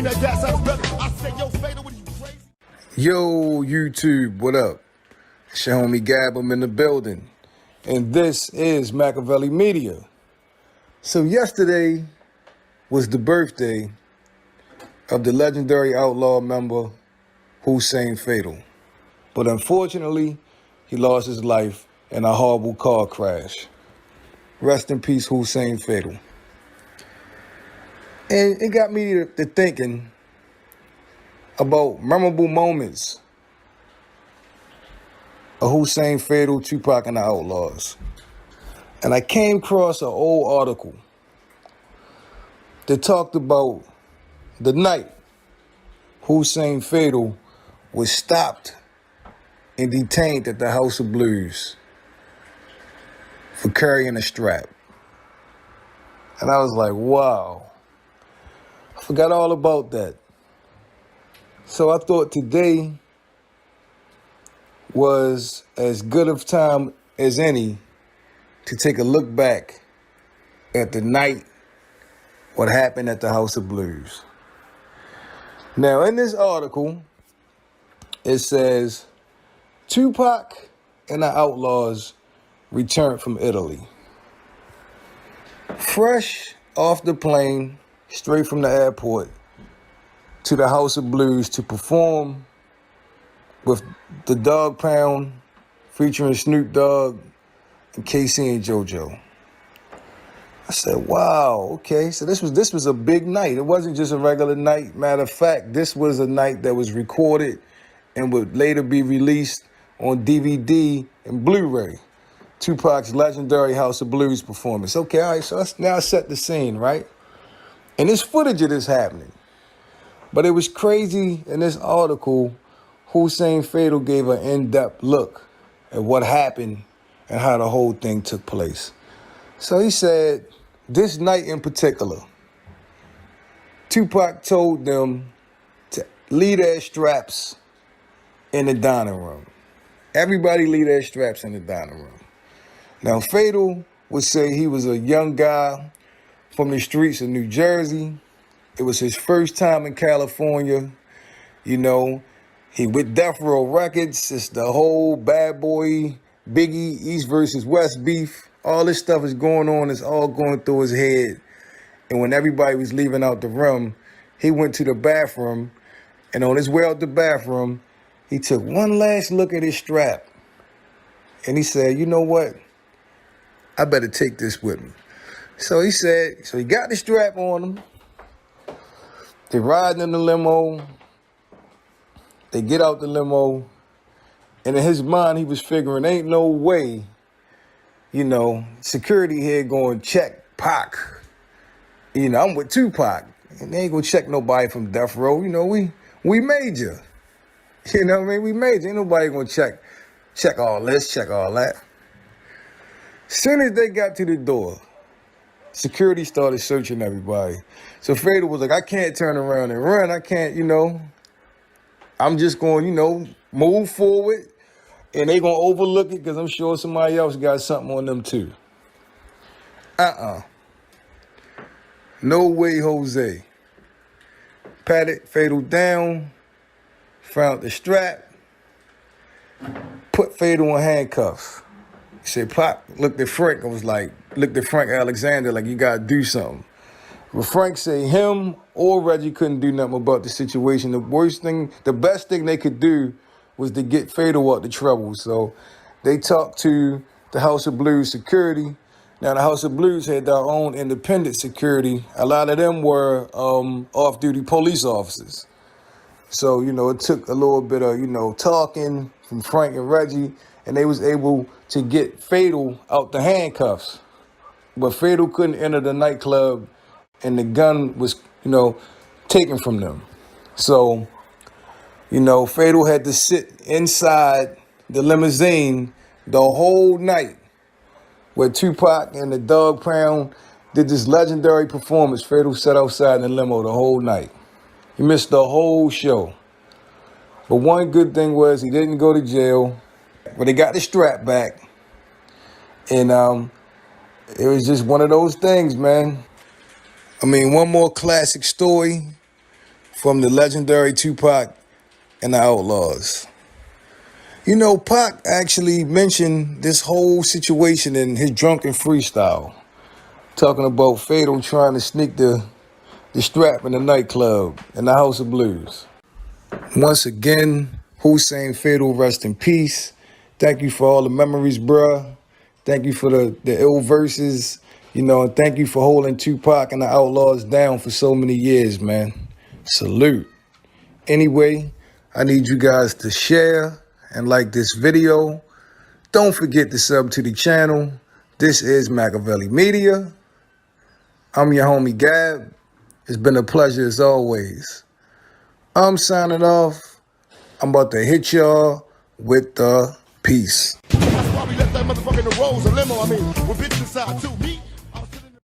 bring that gas out better. I say, yo, Fatal, what are you crazy? Yo, YouTube, what up? It's your homie Gab, I'm in the building. And this is Machiavelli Media. So yesterday was the birthday of the legendary outlaw member Hussein Fatal. But unfortunately, he lost his life in a horrible car crash. Rest in peace, Hussein Fatal. And it got me to thinking about memorable moments of Hussein Fatal, Tupac, and the Outlaws. And I came across an old article that talked about the night Hussein Fatal was stopped and detained at the House of Blues for carrying a strap. And I was like, wow, I forgot all about that. So I thought today was as good of time as any to take a look back at the night, what happened at the House of Blues. Now, in this article, it says, Tupac and the Outlaws returned from Italy. Fresh off the plane, straight from the airport, to the House of Blues to perform with the Dog Pound featuring Snoop Dogg and KC and JoJo. I said, wow, okay, so this was a big night. It wasn't just a regular night. Matter of fact, this was a night that was recorded and would later be released on DVD and Blu-ray. Tupac's legendary House of Blues performance. Okay, all right, so let's now set the scene, right? And there's footage of this happening. But it was crazy in this article, Hussein Fatal gave an in-depth look at what happened and how the whole thing took place. So he said, this night in particular, Tupac told them to leave their straps in the dining room. Everybody leave their straps in the dining room. Now, Fatal would say he was a young guy from the streets of New Jersey. It was his first time in California. You know, he with Death Row Records. It's the whole Bad Boy, Biggie, East versus West beef. All this stuff is going on. It's all going through his head. And when everybody was leaving out the room, he went to the bathroom. And on his way out the bathroom, he took one last look at his strap. And he said, you know what? I better take this with me. So he said, so he got the strap on him. They ride in the limo. They get out the limo. And in his mind, he was figuring, ain't no way, you know, security here going to check Pac. You know, I'm with Tupac. And they ain't going to check nobody from Death Row. You know, we major. You know what I mean? We major. Ain't nobody going to check all this, check all that. As soon as they got to the door, security started searching everybody. So Fatal was like, I can't turn around and run. I can't, you know. I'm just going, you know, move forward. And they going to overlook it because I'm sure somebody else got something on them too. No way, Jose. Patted Fatal down. Found the strap. Put Fatal in handcuffs. He said, Pop looked at Frank and was like, looked at Frank Alexander like, you got to do something. But Frank said him or Reggie couldn't do nothing about the situation. The best thing they could do was to get Fatal out the trouble. So they talked to the House of Blues security. Now, the House of Blues had their own independent security. A lot of them were off-duty police officers. So, you know, it took a little bit of, you know, talking from Frank and Reggie, and they was able to get Fatal out the handcuffs. But Fatal couldn't enter the nightclub, and the gun was, you know, taken from them. So, you know, Fatal had to sit inside the limousine the whole night where Tupac and the Dog Pound did this legendary performance. Fatal sat outside in the limo the whole night. He missed the whole show. But one good thing was he didn't go to jail. But they got the strap back. And it was just one of those things, man. I mean, one more classic story from the legendary Tupac and the Outlaws. You know, Pac actually mentioned this whole situation in his drunken freestyle, talking about Fatal trying to sneak the strap in the nightclub in the House of Blues. Once again, Hussein, Fatal, rest in peace. Thank you for all the memories, bruh. Thank you for the ill verses, you know, and thank you for holding Tupac and the Outlaws down for so many years, man. Salute. Anyway, I need you guys to share and like this video. Don't forget to sub to the channel. This is Machiavelli Media. I'm your homie Gab. It's been a pleasure as always. I'm signing off. I'm about to hit y'all with the peace. That's why we let that motherfucker in the rolls, a limo, with bitches inside too. Me.